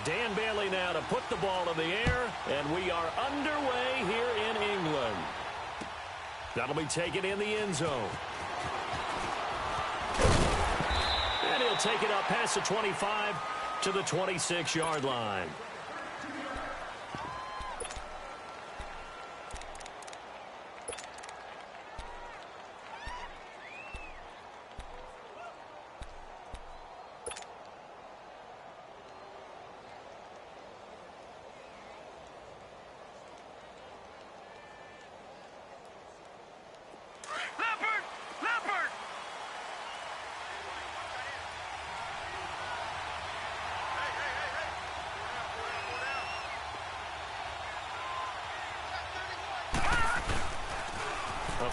Dan Bailey now to put the ball in the air, and we are underway here in England. That'll be taken in the end zone. And he'll take it up past the 25 to the 26-yard line.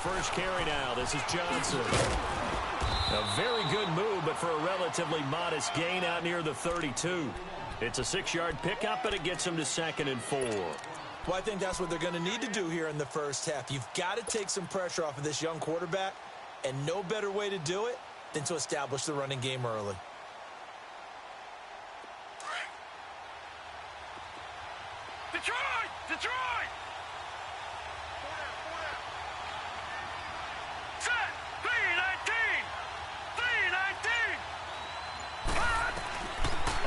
First carry now. This is Johnson. A very good move, but for a relatively modest gain out near the 32. It's a 6-yard pickup, and it gets him to 2nd and 4. Well, I think that's what they're going to need to do here in the first half. You've got to take some pressure off of this young quarterback, and no better way to do it than to establish the running game early. Detroit! Detroit!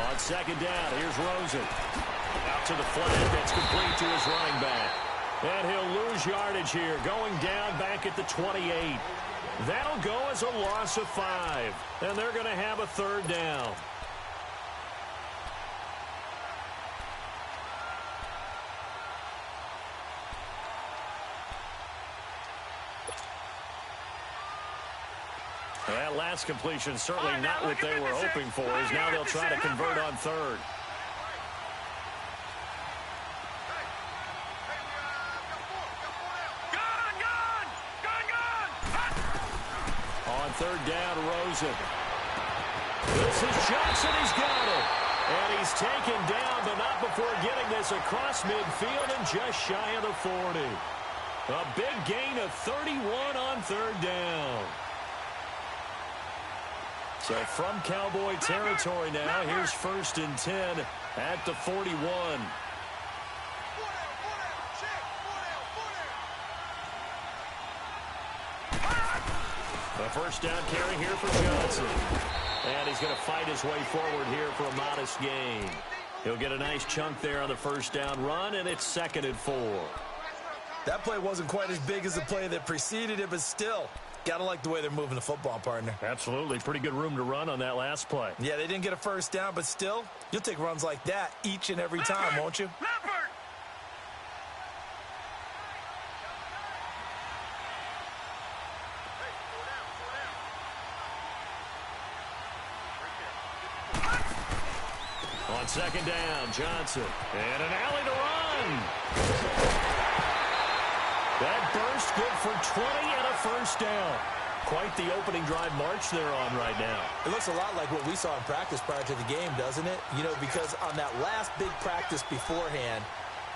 On second down, here's Rosen. Out to the flat, that's complete to his running back. And he'll lose yardage here, going down back at the 28. That'll go as a loss of 5. And they're going to have a 3rd down. That last completion certainly not what they were hoping for, as now they'll try to convert on 3rd. On 3rd down, Rosen. This is Johnson. He's got it. And he's taken down, but not before getting this across midfield and just shy of the 40. A big gain of 31 on 3rd down. So from Cowboy territory now, here's 1st and 10 at the 41. The first down carry here for Johnson. And he's going to fight his way forward here for a modest gain. He'll get a nice chunk there on the first down run, and it's 2nd and 4. That play wasn't quite as big as the play that preceded it, but still, gotta like the way they're moving the football, partner. Absolutely. Pretty good room to run on that last play. Yeah, they didn't get a first down, but still, you'll take runs like that each and every time, won't you? On second down, Johnson. And an alley to run. That burst good for 20 and a first down. Quite the opening drive march they're on right now. It looks a lot like what we saw in practice prior to the game, doesn't it? You know, because on that last big practice beforehand,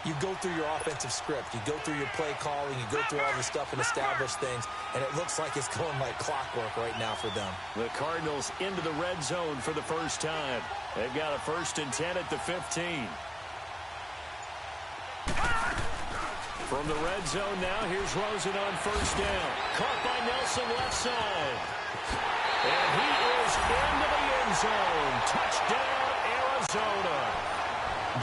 you go through your offensive script. You go through your play calling. You go through all the stuff and establish things. And it looks like it's going like clockwork right now for them. The Cardinals into the red zone for the first time. They've got a 1st and 10 at the 15. From the red zone now, here's Rosen on first down. Caught by Nelson left side. And he is into the end zone. Touchdown, Arizona.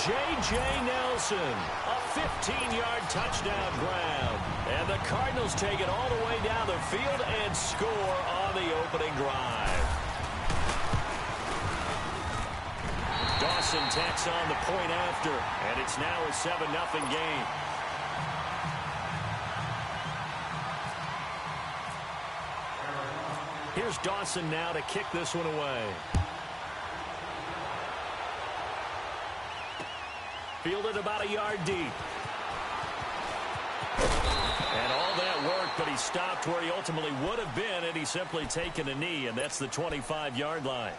J.J. Nelson, a 15-yard touchdown grab. And the Cardinals take it all the way down the field and score on the opening drive. Dawson tacks on the point after, and it's now a 7-0 game. Here's Dawson now to kick this one away. Fielded about a yard deep. And all that work, but he stopped where he ultimately would have been, and he's simply taken a knee, and that's the 25-yard line.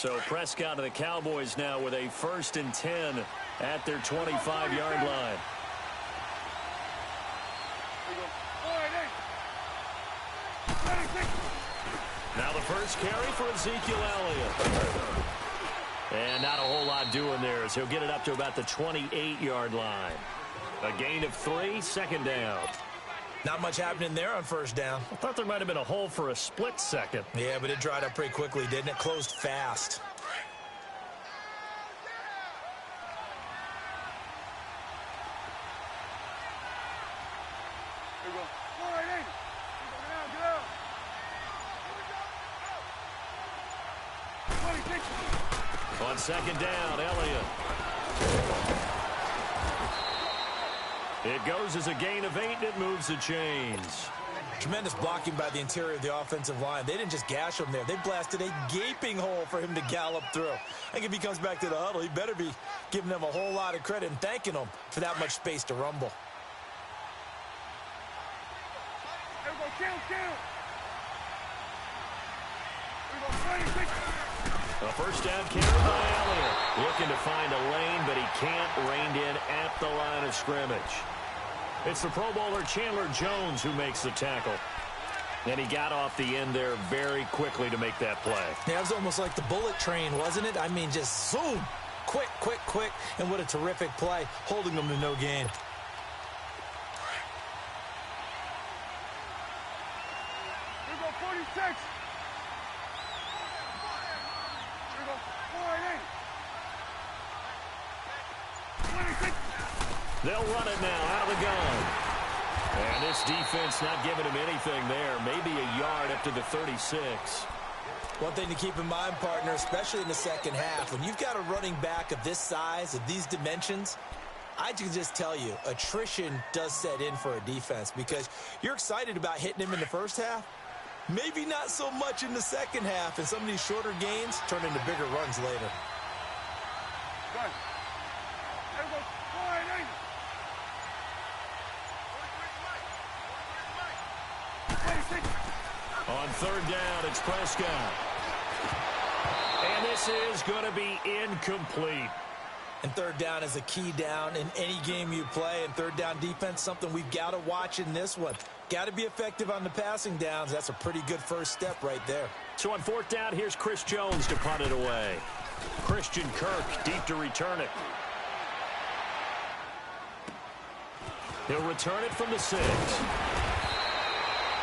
So Prescott and the Cowboys now with a 1st and 10 at their 25-yard line. Now the first carry for Ezekiel Elliott. And not a whole lot doing there as he'll get it up to about the 28-yard line. A gain of 3, 2nd down. Not much happening there on 1st down. I thought there might have been a hole for a split second. Yeah, but it dried up pretty quickly, didn't it? Closed fast. On 2nd down, Elliott. It goes as a gain of 8, and it moves the chains. Tremendous blocking by the interior of the offensive line. They didn't just gash him there. They blasted a gaping hole for him to gallop through. I think if he comes back to the huddle, he better be giving them a whole lot of credit and thanking them for that much space to rumble. A 1st down carry by Elliott. Looking to find a lane, but he can't. Reined in at the line of scrimmage. It's the Pro Bowler Chandler Jones who makes the tackle. And he got off the end there very quickly to make that play. Yeah, it was almost like the bullet train, wasn't it? I mean, just zoom. Quick, quick, quick. And what a terrific play, holding them to no gain. Here we go, 46. They'll run it now out of the gun. And this defense not giving him anything there. Maybe a yard up to the 36. One thing to keep in mind, partner, especially in the 2nd half, when you've got a running back of this size, of these dimensions, I can just tell you, attrition does set in for a defense because you're excited about hitting him in the 1st half. Maybe not so much in the 2nd half, and some of these shorter gains turn into bigger runs later. On 3rd down, it's Prescott. And this is going to be incomplete. And 3rd down is a key down in any game you play. And 3rd down defense, something we've got to watch in this one. Got to be effective on the passing downs. That's a pretty good first step right there. So on 4th down, here's Chris Jones to punt it away. Christian Kirk deep to return it. He'll return it from the 6.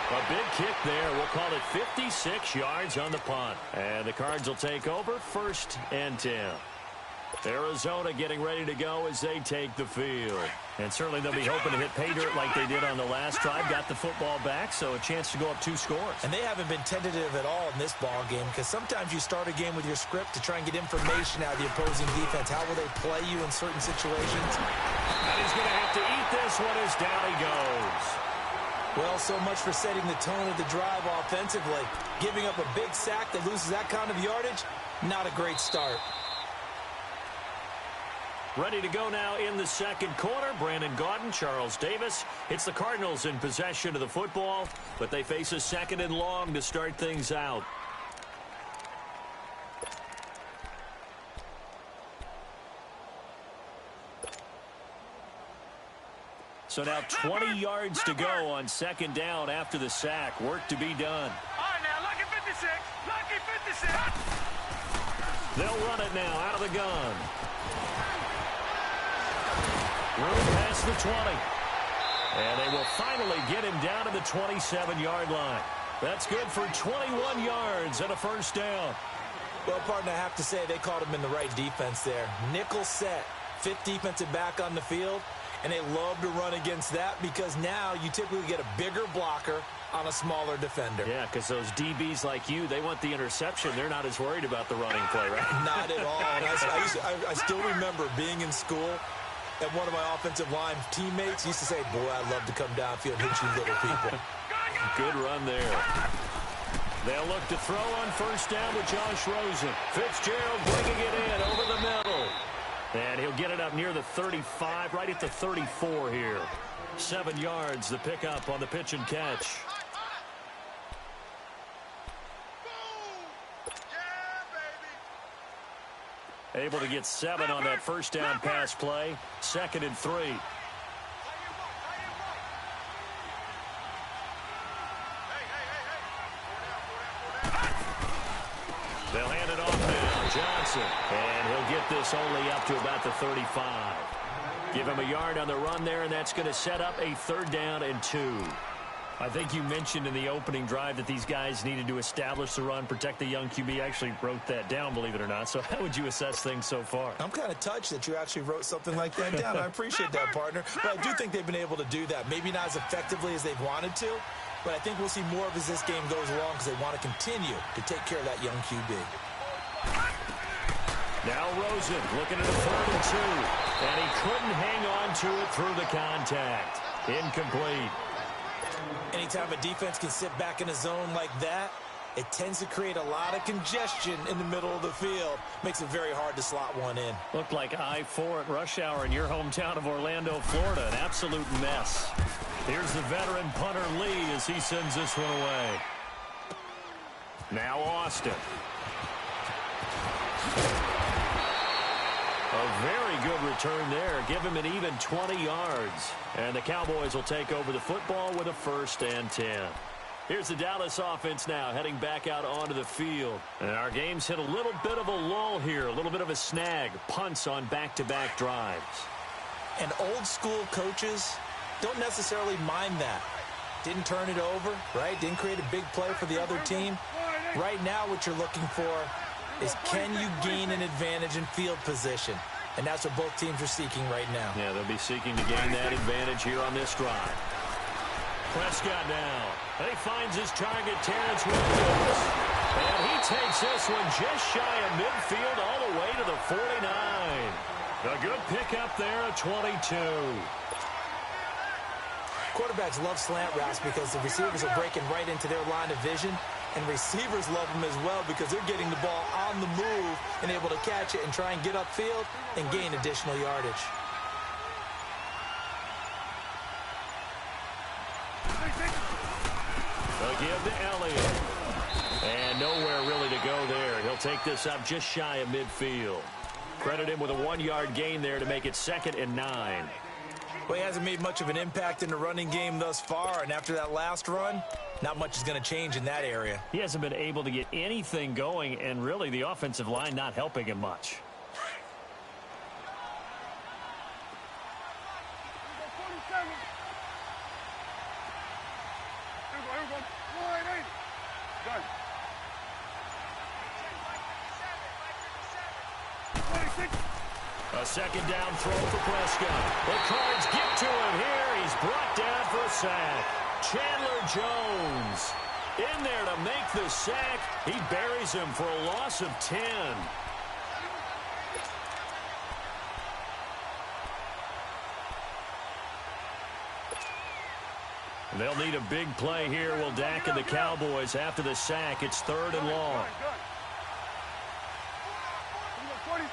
A big kick there. We'll call it 56 yards on the punt. And the Cards will take over 1st and 10. Arizona getting ready to go as they take the field. And certainly they'll be hoping to hit pay dirt like they did on the last drive. Got the football back, so a chance to go up 2 scores. And they haven't been tentative at all in this ball game because sometimes you start a game with your script to try and get information out of the opposing defense. How will they play you in certain situations? And he's going to have to eat this one as down he goes. Well, so much for setting the tone of the drive offensively. Giving up a big sack that loses that kind of yardage, not a great start. Ready to go now in the 2nd quarter. Brandon Gaudin, Charles Davis. It's the Cardinals in possession of the football, but they face a 2nd and long to start things out. So now 20 yards to go on 2nd down after the sack. Work to be done. All right, now, lucky 56. Lucky 56. They'll run it now out of the gun. Room past the 20. And they will finally get him down to the 27-yard line. That's good for 21 yards and a 1st down. Well, partner, I have to say they caught him in the right defense there. Nickel set, 5th defensive back on the field. And they love to run against that because now you typically get a bigger blocker on a smaller defender. Yeah, because those DBs like you, they want the interception. They're not as worried about the running play, right? Not at all. And I still remember being in school, and one of my offensive line teammates used to say, boy, I'd love to come downfield and hit you little people. Good run there. They'll look to throw on 1st down with Josh Rosen. Fitzgerald bringing it in over the middle. And he'll get it up near the 35, right at the 34 here. 7 yards, the pickup on the pitch and catch. Able to get 7 on that first down pass play. 2nd and 3. They'll hand it off now. Johnson. And he'll get this only up to about the 35. Give him a yard on the run there, and that's going to set up a 3rd down and 2. I think you mentioned in the opening drive that these guys needed to establish the run, protect the young QB. Actually wrote that down, believe it or not. So how would you assess things so far? I'm kind of touched that you actually wrote something like that down. I appreciate that, partner. But I do think they've been able to do that. Maybe not as effectively as they've wanted to, but I think we'll see more of as this game goes along because they want to continue to take care of that young QB. Now Rosen looking at a 3rd and 2. And he couldn't hang on to it through the contact. Incomplete. Anytime a defense can sit back in a zone like that, it tends to create a lot of congestion in the middle of the field. Makes it very hard to slot one in. Looked like I-4 at rush hour in your hometown of Orlando, Florida. An absolute mess. Here's the veteran punter Lee as he sends this one away. Now Austin. A very good return there. Give him an even 20 yards. And the Cowboys will take over the football with a 1st and 10. Here's the Dallas offense now heading back out onto the field. And our game's hit a little bit of a lull here, a little bit of a snag. Punts on back-to-back drives. And old school coaches don't necessarily mind that. Didn't turn it over, right? Didn't create a big play for the other team. Right now what you're looking for is can you gain an advantage in field position? And that's what both teams are seeking right now. Yeah, they'll be seeking to gain that advantage here on this drive. Prescott now. He finds his target, Terrence Williams. And he takes this one just shy of midfield all the way to the 49. A good pickup there at 22. Quarterbacks love slant routes because the receivers are breaking right into their line of vision. And receivers love them as well because they're getting the ball on the move and able to catch it and try and get upfield and gain additional yardage. They'll give to Elliott. And nowhere really to go there. He'll take this up just shy of midfield. Credit him with a 1-yard gain there to make it 2nd and 9. Well, he hasn't made much of an impact in the running game thus far, and after that last run, not much is going to change in that area. He hasn't been able to get anything going, and really the offensive line not helping him much. A 2nd down throw for Prescott. The Cards get to him here. He's brought down for a sack. Chandler Jones in there to make the sack. He buries him for a loss of 10. They'll need a big play here. Will Dak and the Cowboys after the sack. It's 3rd and long. 46.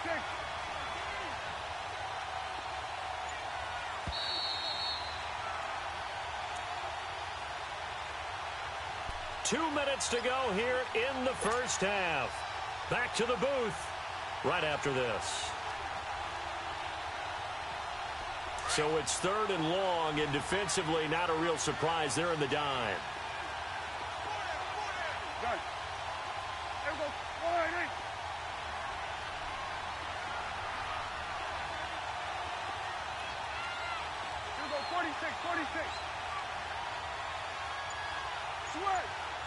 Two minutes to go here in the first half. Back to the booth right after this. So it's 3rd and long, and defensively not a real surprise. They're in the dime. Done. There we go. 180. Here we go. 46. 46. Sweat.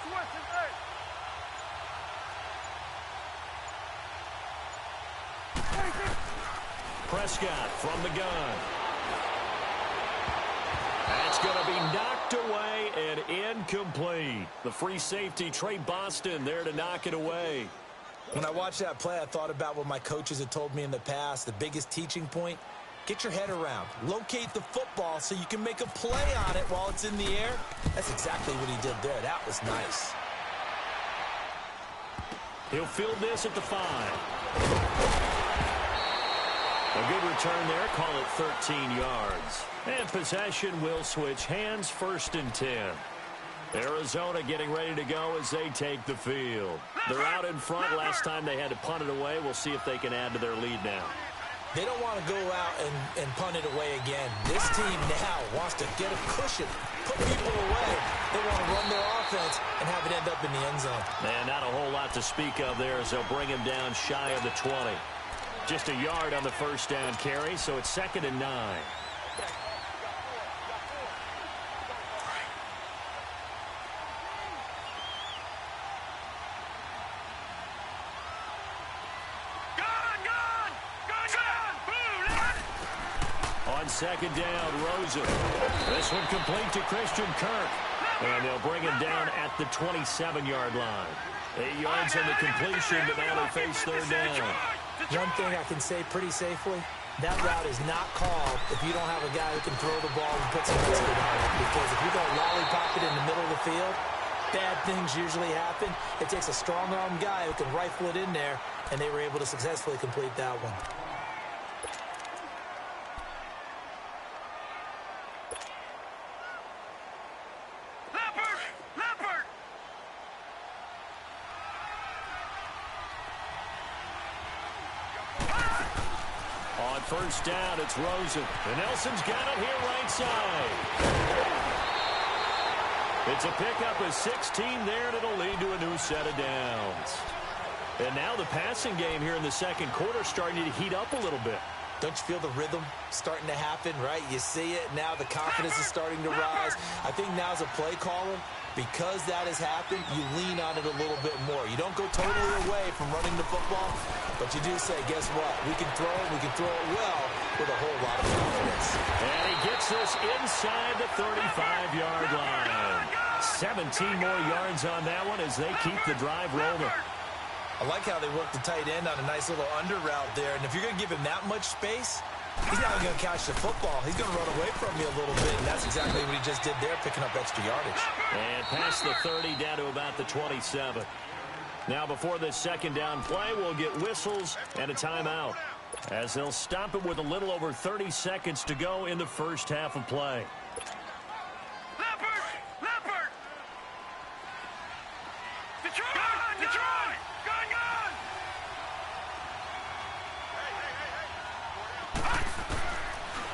Sweat is eight. Prescott from the gun. That's going to be knocked away and incomplete. The free safety, Trey Boston, there to knock it away. When I watched that play, I thought about what my coaches had told me in the past. The biggest teaching point, get your head around. Locate the football so you can make a play on it while it's in the air. That's exactly what he did there. That was nice. He'll field this at the 5. A good return there. Call it 13 yards. And possession will switch hands. 1st and 10. Arizona getting ready to go as they take the field. They're out in front. Last time they had to punt it away. We'll see if they can add to their lead now. They don't want to go out and punt it away again. This team now wants to get a cushion, put people away. They want to run their offense and have it end up in the end zone. And not a whole lot to speak of there as they'll bring him down shy of the 20. Just a yard on the first down carry, so it's 2nd and 9. On 2nd down, Rosen. This one complete to Christian Kirk. And they'll bring him down at the 27-yard line. 8 yards on the completion, but now they face 3rd down. One thing I can say pretty safely, that route is not called if you don't have a guy who can throw the ball and put some speed on it. Because if you're going to lollipop it in the middle of the field, bad things usually happen. It takes a strong-arm guy who can rifle it in there, and they were able to successfully complete that one. On 1st down, it's Rosen. And Nelson's got it here right side. It's a pickup of 16 there, and it'll lead to a new set of downs. And now the passing game here in the 2nd quarter starting to heat up a little bit. Don't you feel the rhythm starting to happen, right? You see it. Now the confidence is starting to rise. I think now as a play caller, because that has happened, you lean on it a little bit more. You don't go totally away from running the football, but you do say, guess what? We can throw it well with a whole lot of confidence. And he gets this inside the 35-yard line. 17 more yards on that one as they keep the drive rolling. I like how they work the tight end on a nice little under route there. And if you're going to give him that much space, he's not going to catch the football. He's going to run away from you a little bit. And that's exactly what he just did there, picking up extra yardage. And past the 30 down to about the 27. Now before this 2nd down play, we'll get whistles and a timeout, as they'll stop it with a little over 30 seconds to go in the first half of play.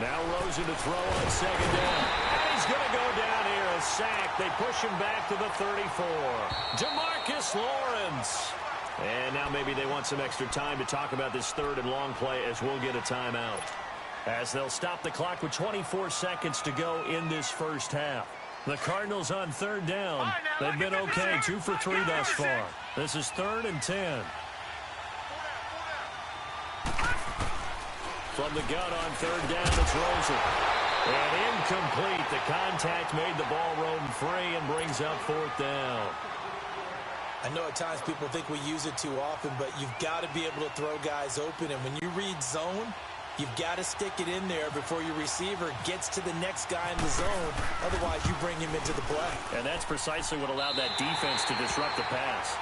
Now Rosen to throw on 2nd down. And he's going to go down here. A sack. They push him back to the 34. DeMarcus Lawrence. And now maybe they want some extra time to talk about this 3rd and long play, as we'll get a timeout, as they'll stop the clock with 24 seconds to go in this first half. The Cardinals on 3rd down. They've been okay, 2 for 3 thus far. This is 3rd and 10. From the gun on 3rd down, it's Rosen. And incomplete. The contact made the ball roam free and brings up 4th down. I know at times people think we use it too often, but you've got to be able to throw guys open. And when you read zone, you've got to stick it in there before your receiver gets to the next guy in the zone. Otherwise, you bring him into the play. And that's precisely what allowed that defense to disrupt the pass.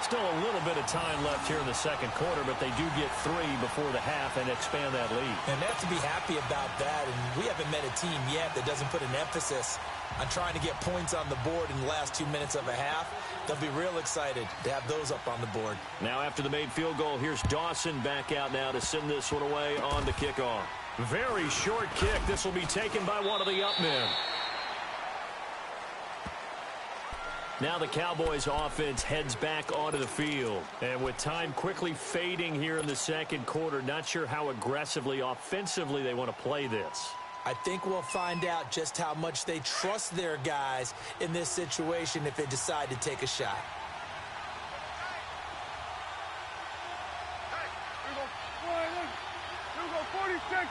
Still a little bit of time left here in the 2nd quarter, but they do get 3 before the half and expand that lead. And they have to be happy about that. And we haven't met a team yet that doesn't put an emphasis on trying to get points on the board in the last 2 minutes of a half. They'll be real excited to have those up on the board. Now after the made field goal, here's Dawson back out now to send this one away on the kickoff. Very short kick. This will be taken by one of the up men. Now the Cowboys offense heads back onto the field. And with time quickly fading here in the 2nd quarter, not sure how aggressively offensively they want to play this. I think we'll find out just how much they trust their guys in this situation if they decide to take a shot. Here we go, 46.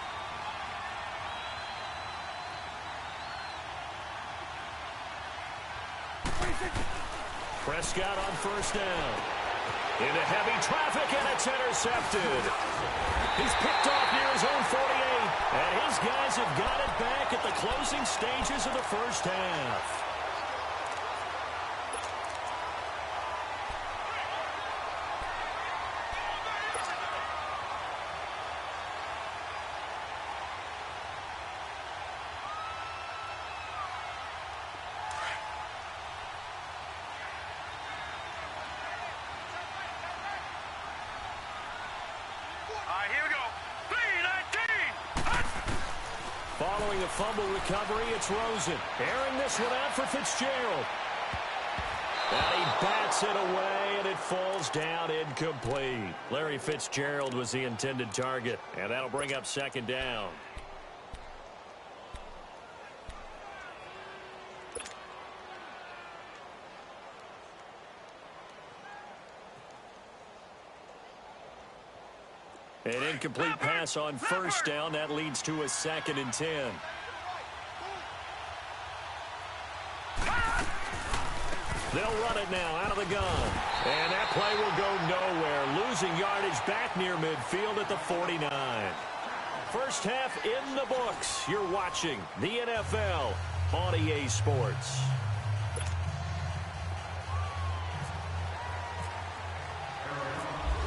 Prescott on 1st down. Into heavy traffic, and it's intercepted. He's picked off near his own 48, and his guys have got it back at the closing stages of the first half. right, here we go. 3-19. Following a fumble recovery, it's Rosen. Airing this one out for Fitzgerald. And he bats it away, and it falls down incomplete. Larry Fitzgerald was the intended target, and that'll bring up second down. An incomplete pass on first down. That leads to a 2nd and 10. They'll run it now out of the gun. And that play will go nowhere. Losing yardage back near midfield at the 49. First half in the books. You're watching the NFL on EA Sports.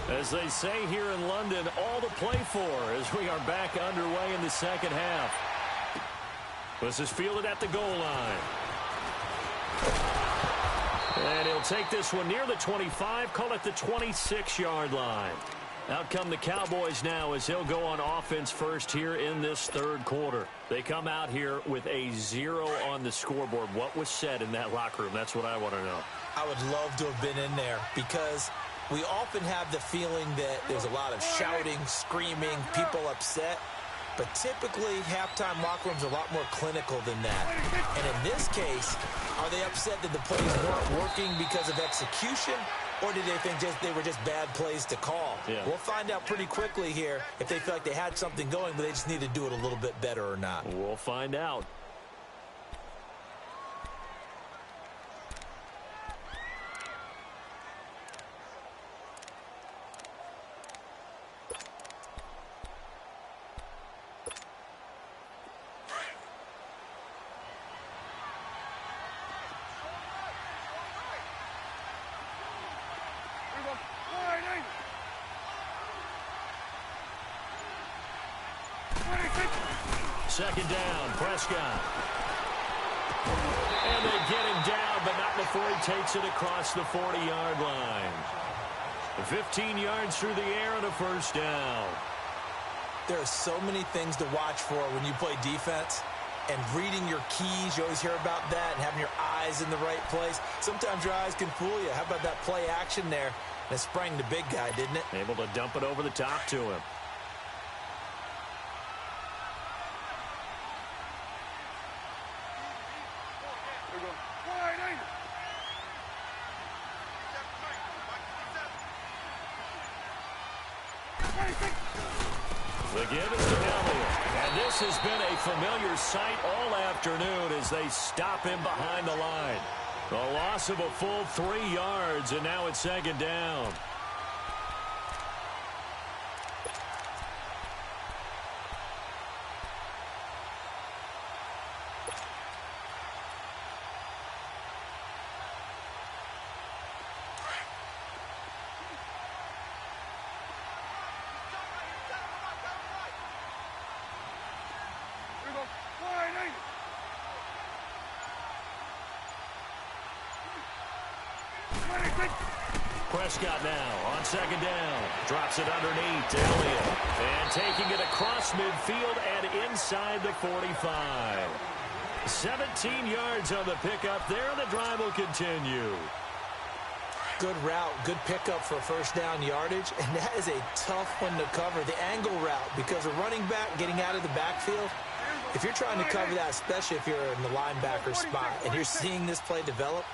As they say here in London, all to play for as we are back underway in the second half. This is fielded at the goal line. And he'll take this one near the 25, call it the 26-yard line. Out come the Cowboys now as they'll go on offense first here in this third quarter. They come out here with a 0 on the scoreboard. What was said in that locker room? That's what I want to know. I would love to have been in there because we often have the feeling that there's a lot of shouting, screaming, people upset. But typically, halftime locker rooms are a lot more clinical than that. And in this case, are they upset that the plays weren't working because of execution? Or did they think they were just bad plays to call? Yeah. We'll find out pretty quickly here if they feel like they had something going, but they just need to do it a little bit better or not. We'll find out. Second down, Prescott. And they get him down, but not before he takes it across the 40-yard line. 15 yards through the air and a first down. There are so many things to watch for when you play defense. And reading your keys, you always hear about that, and having your eyes in the right place. Sometimes your eyes can fool you. How about that play action there? And it sprang the big guy, didn't it? Able to dump it over the top to him. The give is to Elliott. And this has been a familiar sight all afternoon as they stop him behind the line. A loss of a full 3 yards, and now it's second down. Prescott now on second down. Drops it underneath to Elliott. And taking it across midfield and inside the 45. 17 yards on the pickup there. The drive will continue. Good route, good pickup for first down yardage. And that is a tough one to cover, the angle route, because a running back getting out of the backfield, if you're trying to cover that, especially if you're in the linebacker spot and you're seeing this play develop,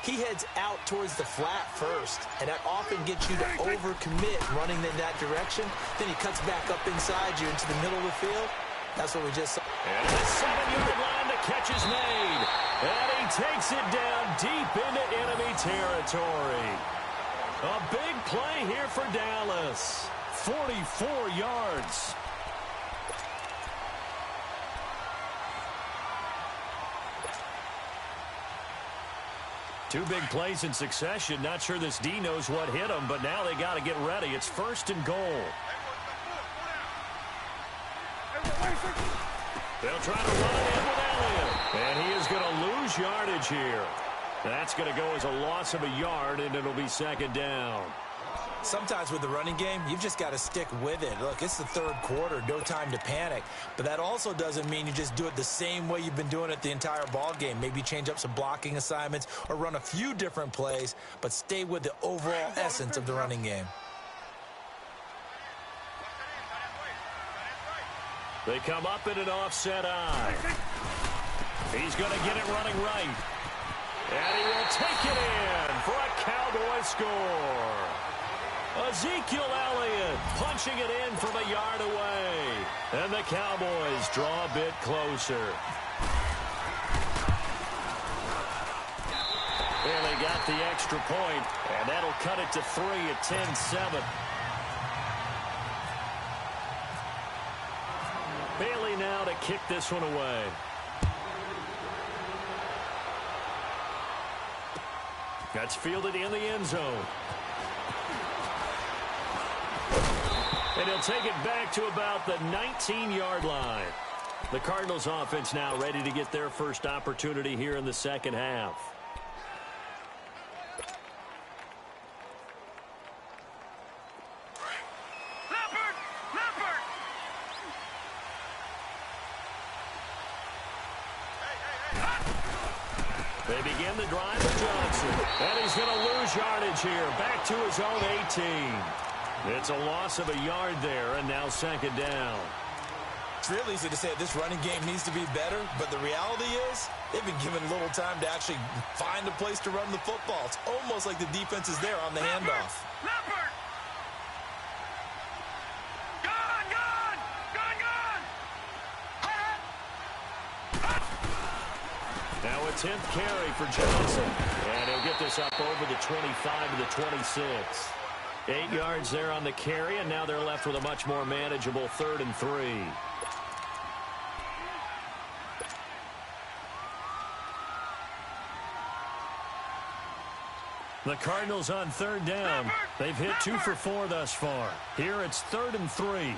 he heads out towards the flat first, and that often gets you to overcommit running in that direction. Then he cuts back up inside you into the middle of the field. That's what we just saw. And the 7-yard line, the catch is made. And he takes it down deep into enemy territory. A big play here for Dallas. 44 yards. Two big plays in succession. Not sure this D knows what hit him, but now they got to get ready. It's first and goal. They'll try to run it in with Elliott. And he is going to lose yardage here. That's going to go as a loss of a yard, and it'll be second down. Sometimes with the running game, you've just got to stick with it. Look, it's the third quarter, no time to panic. But that also doesn't mean you just do it the same way you've been doing it the entire ball game. Maybe change up some blocking assignments or run a few different plays, but stay with the overall essence of the running game. They come up in an offset eye. He's going to get it running right. And he will take it in for a Cowboy score. Ezekiel Elliott punching it in from a yard away. And the Cowboys draw a bit closer. Well, they got the extra point, and that'll cut it to 3 at 10-7. Bailey now to kick this one away. That's fielded in the end zone. And he'll take it back to about the 19-yard line. The Cardinals offense now ready to get their first opportunity here in the second half. They begin the drive with Johnson. And he's going to lose yardage here. Back to his own 18. It's a loss of a yard there, and now second down. It's real easy to say this running game needs to be better, but the reality is they've been given little time to actually find a place to run the football. It's almost like the defense is there on the handoff. Now a 10th carry for Johnson. And he'll get this up over the 25 to the 26. 8 yards there on the carry, and now they're left with a much more manageable 3rd and 3. The Cardinals on 3rd down. They've hit 2 for 4 thus far. Here it's 3rd and 3.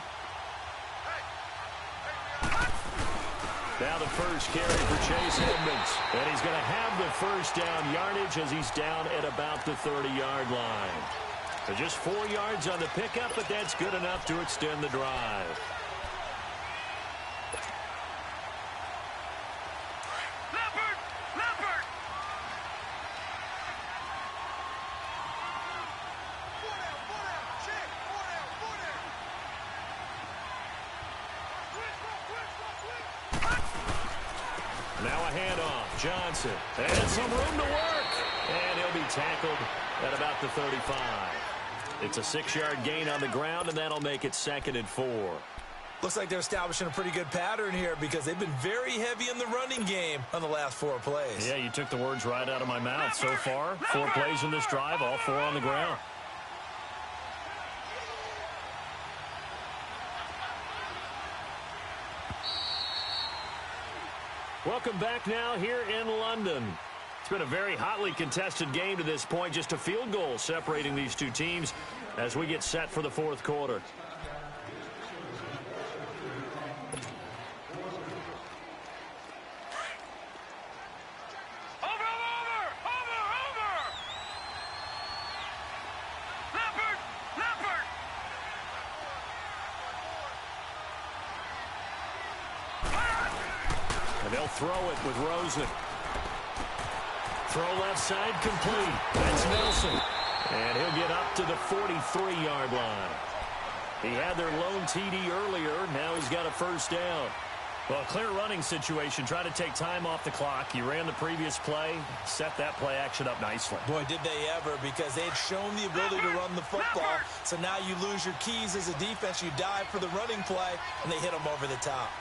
Now the first carry for Chase Edmonds. And he's going to have the first down yardage as he's down at about the 30-yard line. So just 4 yards on the pickup, but that's good enough to extend the drive. Now a handoff. Johnson. And some room to work. And he'll be tackled at about the 35. It's a 6-yard gain on the ground, and that'll make it 2nd and 4. Looks like they're establishing a pretty good pattern here because they've been very heavy in the running game on the last 4 plays. Yeah, you took the words right out of my mouth. So far, 4 plays in this drive, all 4 on the ground. Welcome back now here in London. It's been a very hotly contested game to this point. Just a field goal separating these two teams as we get set for the 4th quarter. And they'll throw it with Rosen. Throw left side complete. That's Nelson. And he'll get up to the 43-yard line. He had their lone TD earlier. Now he's got a first down. Well, clear running situation. Try to take time off the clock. You ran the previous play. Set that play action up nicely. Boy, did they ever, because they had shown the ability to run the football. So now you lose your keys as a defense. You dive for the running play, and they hit them over the top.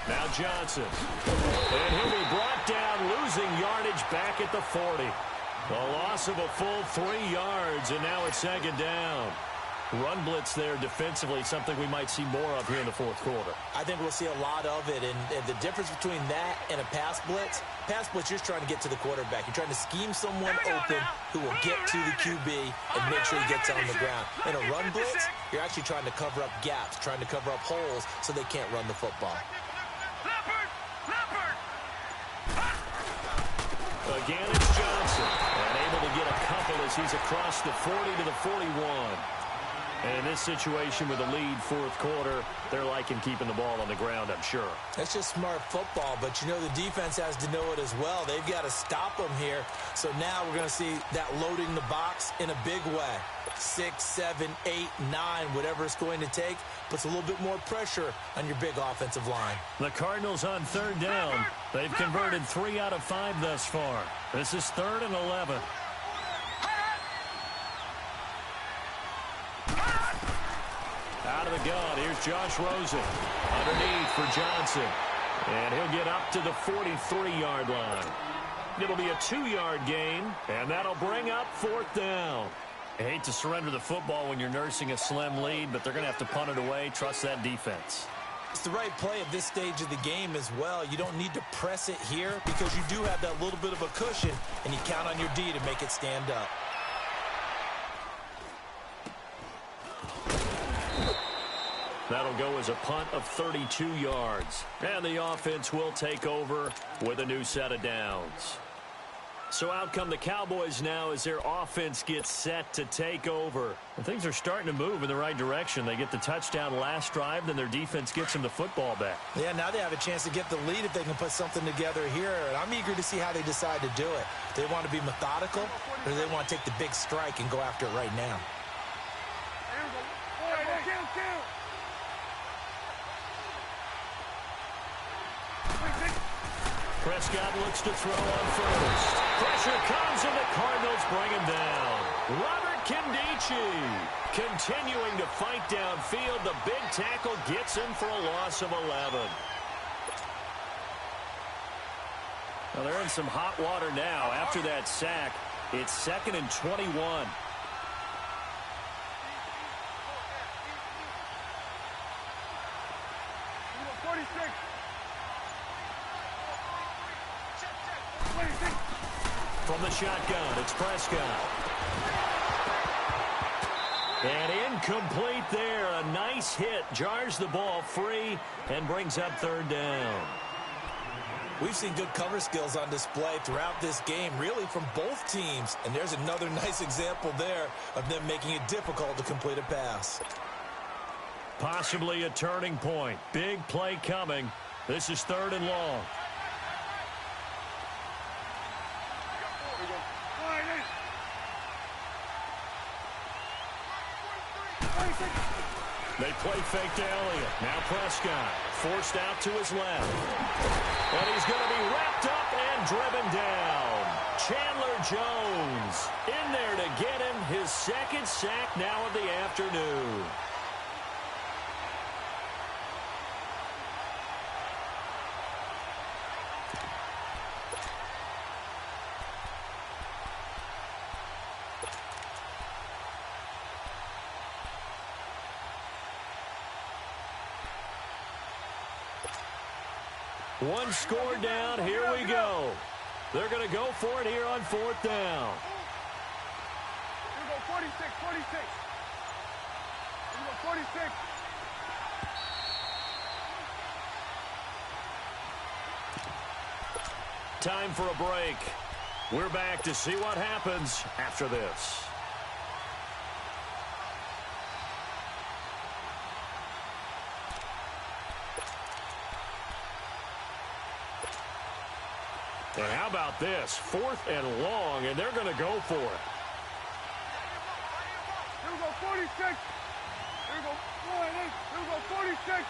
Now Johnson. And he'll be brought down, losing yardage back at the 40. A loss of a full 3 yards, and now it's 2nd down. Run blitz there defensively, something we might see more of here in the 4th quarter. I think we'll see a lot of it, and the difference between that and a pass blitz, you're trying to get to the quarterback. You're trying to scheme someone open who will get to the QB and make sure he gets on the ground. In a run blitz, you're actually trying to cover up gaps, trying to cover up holes so they can't run the football. Again, it's Johnson. And able to get a couple as he's across the 40 to the 41. And in this situation with a lead fourth quarter, they're liking keeping the ball on the ground, I'm sure. That's just smart football, but you know the defense has to know it as well. They've got to stop them here. So now we're going to see that loading the box in a big way. 6, 7, 8, 9, whatever it's going to take, puts a little bit more pressure on your big offensive line. The Cardinals on third down. They've converted 3 out of 5 thus far. This is 3rd and 11. Out of the gun, here's Josh Rosen. Underneath for Johnson. And he'll get up to the 43-yard line. It'll be a 2-yard gain, and that'll bring up 4th down. I hate to surrender the football when you're nursing a slim lead, but they're going to have to punt it away. Trust that defense. It's the right play at this stage of the game as well. You don't need to press it here because you do have that little bit of a cushion, and you count on your D to make it stand up. That'll go as a punt of 32 yards. And the offense will take over with a new set of downs. So out come the Cowboys now as their offense gets set to take over. And things are starting to move in the right direction. They get the touchdown last drive, then their defense gets them the football back. Yeah, now they have a chance to get the lead if they can put something together here. And I'm eager to see how they decide to do it. They want to be methodical, or do they want to take the big strike and go after it right now? Prescott looks to throw on first. Pressure comes and the Cardinals bring him down. Robert Kindici continuing to fight downfield. The big tackle gets him for a loss of 11. Well, they're in some hot water now. After that sack, it's 2nd and 21. From the shotgun, it's Prescott. And incomplete there. A nice hit. Jars the ball free and brings up 3rd down. We've seen good cover skills on display throughout this game, really from both teams. And there's another nice example there of them making it difficult to complete a pass. Possibly a turning point. Big play coming. This is 3rd and long. They play fake to Elliott. Now Prescott forced out to his left. And he's going to be wrapped up and driven down. Chandler Jones in there to get him his 2nd sack now of the afternoon. One score down. Here we go. They're going to go for it here on 4th down. Here we go, 46, 46. Here we go, 46. Time for a break. We're back to see what happens after this. And how about this? 4th and long, and they're going to go for it. Here we go, 46. Here we go, 1, 8. Here we go, 46.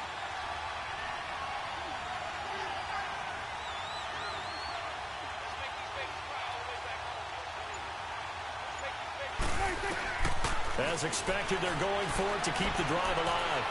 As expected, they're going for it to keep the drive alive.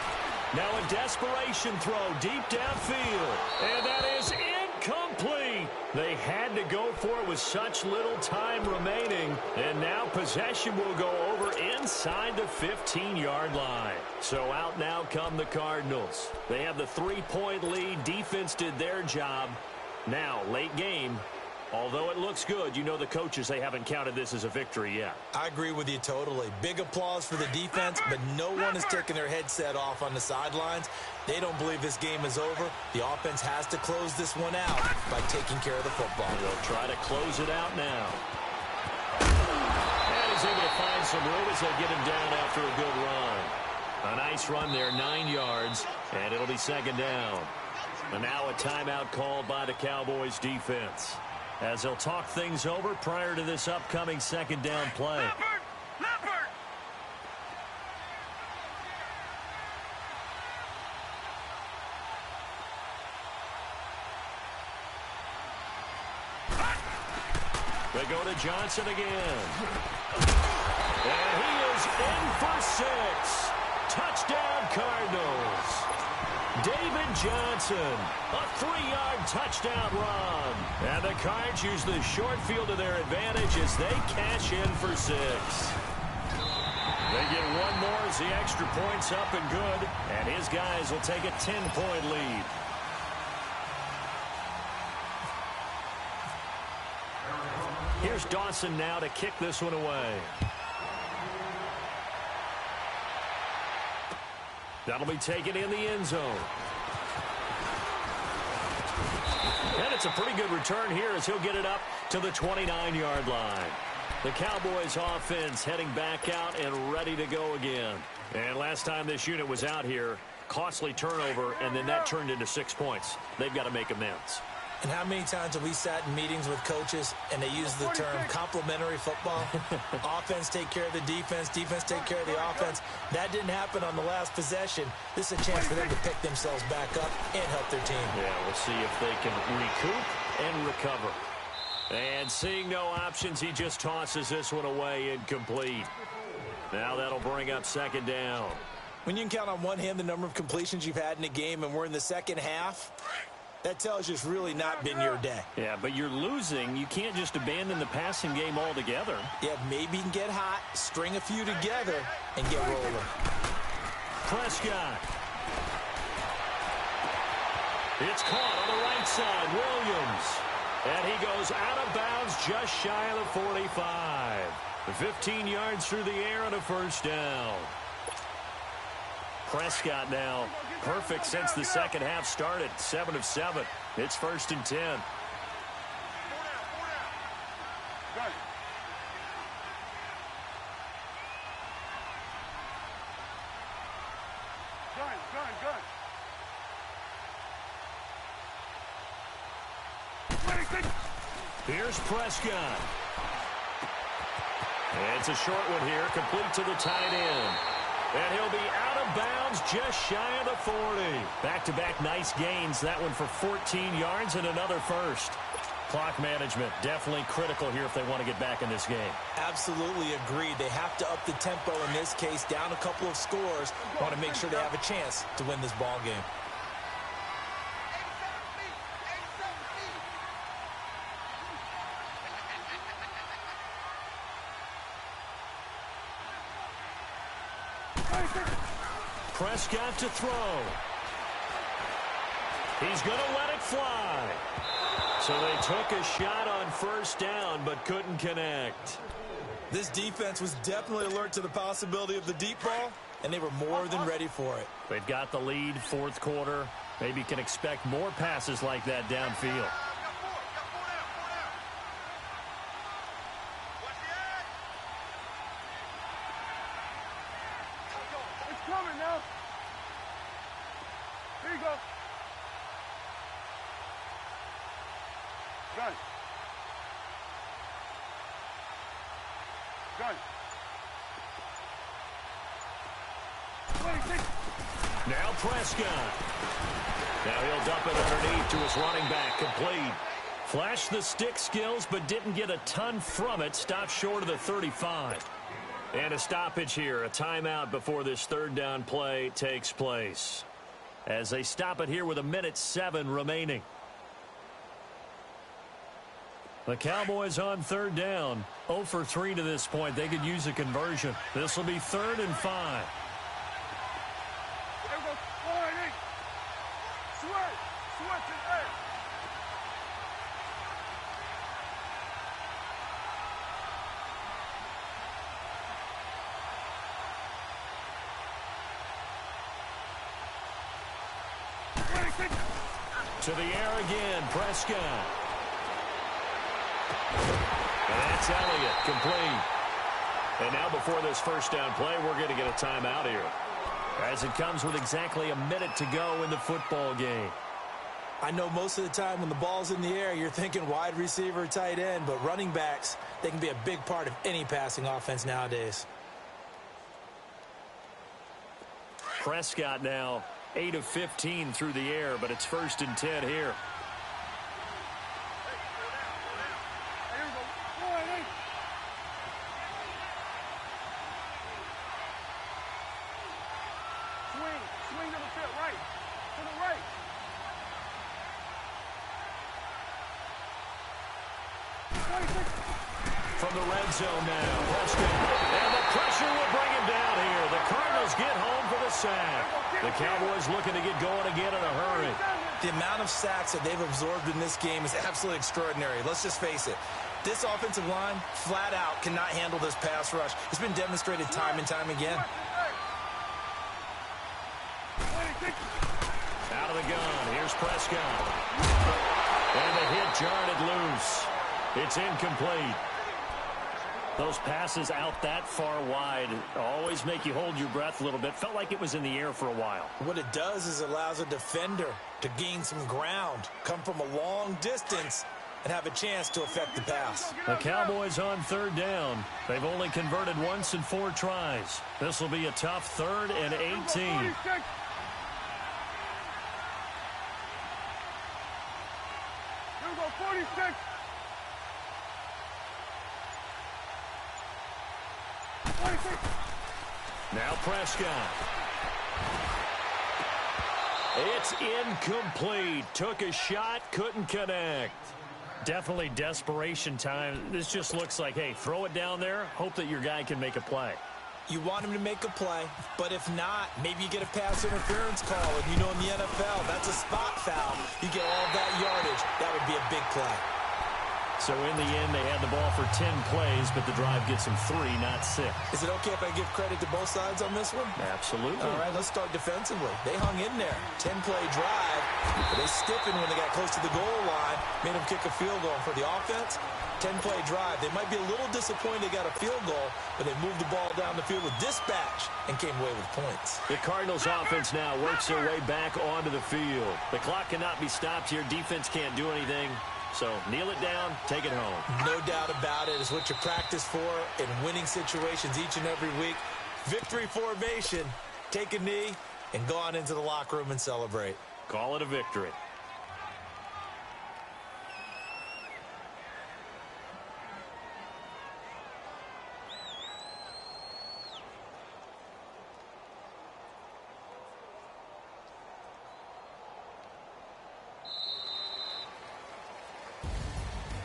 Now a desperation throw deep downfield. And that is incomplete. They had to go for it with such little time remaining. And now possession will go over inside the 15-yard line. So out now come the Cardinals. They have the 3-point lead. Defense did their job. Now, late game, Although it looks good, you know the coaches, they haven't counted this as a victory yet. I agree with you totally. Big applause for the defense, but no one is taking their headset off on the sidelines. They don't believe this game is over. The offense has to close this one out by taking care of the football. They'll try to close it out now. And he's able to find some room as they get him down after a good run. A nice run there, 9 yards, and it'll be second down. And now a timeout called by the Cowboys defense, as they'll talk things over prior to this upcoming second down play. They go to Johnson again. And he is in for 6. Touchdown, Cardinals. David Johnson, a 3-yard touchdown run. And the Cards use the short field to their advantage as they cash in for 6. They get one more as the extra point's up and good. And his guys will take a 10-point lead. Here's Dawson now to kick this one away. That'll be taken in the end zone. And it's a pretty good return here as he'll get it up to the 29-yard line. The Cowboys offense heading back out and ready to go again. And last time this unit was out here, costly turnover, and then that turned into 6 points. They've got to make amends. And how many times have we sat in meetings with coaches and they use the term complementary football? Offense take care of the defense, defense take care of the offense. That didn't happen on the last possession. This is a chance for them to pick themselves back up and help their team. Yeah, we'll see if they can recoup and recover. And seeing no options, he just tosses this one away incomplete. Now that'll bring up second down. When you can count on one hand the number of completions you've had in a game and we're in the second half, that tells you it's really not been your day. Yeah, but you're losing. You can't just abandon the passing game altogether. Yeah, maybe you can get hot, string a few together, and get rolling. Prescott. It's caught on the right side. Williams. And he goes out of bounds just shy of the 45. 15 yards through the air and a first down. Prescott now perfect since the second half started. 7 of 7. It's 1st and 10. Here's Prescott. And it's a short one here, complete to the tight end. And he'll be out of bounds just shy of the 40. Back-to-back nice gains. That one for 14 yards and another first. Clock management definitely critical here if they want to get back in this game. Absolutely agreed. They have to up the tempo in this case, down a couple of scores. Want to make sure they have a chance to win this ball game. Prescott to throw. He's going to let it fly. So they took a shot on first down but couldn't connect. This defense was definitely alert to the possibility of the deep ball, and they were more than ready for it. They've got the lead, fourth quarter. Maybe can expect more passes like that downfield. Now Prescott. Now he'll dump it underneath to his running back, complete. Flashed the stick skills, but didn't get a ton from it. Stopped short of the 35. And a stoppage here, a timeout before this third down play takes place. As they stop it here with 1:07 remaining. The Cowboys on third down. 0 for 3 to this point. They could use a conversion. This will be 3rd and 5. To the air again, Prescott. And that's Elliott, complete. And now before this first down play, we're going to get a timeout here, as it comes with exactly a minute to go in the football game. I know most of the time when the ball's in the air, you're thinking wide receiver, tight end, but running backs, they can be a big part of any passing offense nowadays. Prescott now 8 of 15 through the air, but it's 1st and 10 here. Swing to the fit, right. To the right. From the red zone now, Prescott. And the pressure will bring him down here. The Cardinals get home for the sack. The Cowboys looking to get going again in a hurry. The amount of sacks that they've absorbed in this game is absolutely extraordinary. Let's just face it. This offensive line, flat out, cannot handle this pass rush. It's been demonstrated time and time again. Out of the gun. Here's Prescott. And the hit jarred it loose. It's incomplete. Those passes out that far wide always make you hold your breath a little bit. Felt like it was in the air for a while. What it does is it allows a defender to gain some ground, come from a long distance, and have a chance to affect the pass. The Cowboys on 3rd down. They've only converted once in 4 tries. This will be a tough 3rd and 18. Here we go, 46. Now Prescott. It's incomplete. Took a shot, couldn't connect. Definitely desperation time. This just looks like, hey, throw it down there, hope that your guy can make a play. You want him to make a play, but if not, maybe you get a pass interference call. And you know in the NFL, that's a spot foul. You get all that yardage. That would be a big play. So in the end, they had the ball for 10 plays, but the drive gets them 3, not 6. Is it okay if I give credit to both sides on this one? Absolutely. All right, let's start defensively. They hung in there. 10-play drive. But they stiffened when they got close to the goal line, made them kick a field goal. And for the offense, 10-play drive. They might be a little disappointed they got a field goal, but they moved the ball down the field with dispatch and came away with points. The Cardinals offense now works their way back onto the field. The clock cannot be stopped here. Defense can't do anything. So kneel it down, take it home. No doubt about it. It's what you practice for in winning situations each and every week. Victory formation. Take a knee and go on into the locker room and celebrate. Call it a victory.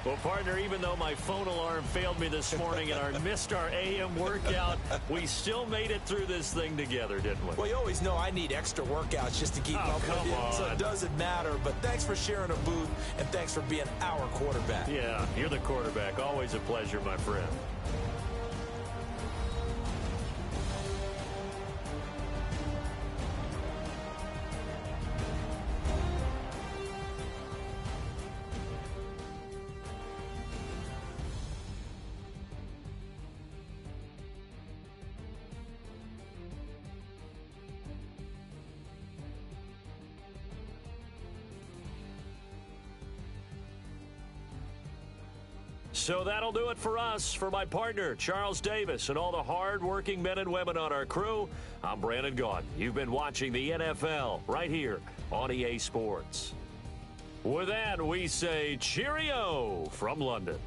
Well, partner, even though my phone alarm failed me this morning and I missed our AM workout, we still made it through this thing together, didn't we? Well, you always know I need extra workouts just to keep up with you, so it doesn't matter. But thanks for sharing a booth, and thanks for being our quarterback. Yeah, you're the quarterback. Always a pleasure, my friend. So that'll do it for us. For my partner, Charles Davis, and all the hard-working men and women on our crew, I'm Brandon Gaudin. You've been watching the NFL right here on EA Sports. With that, we say cheerio from London.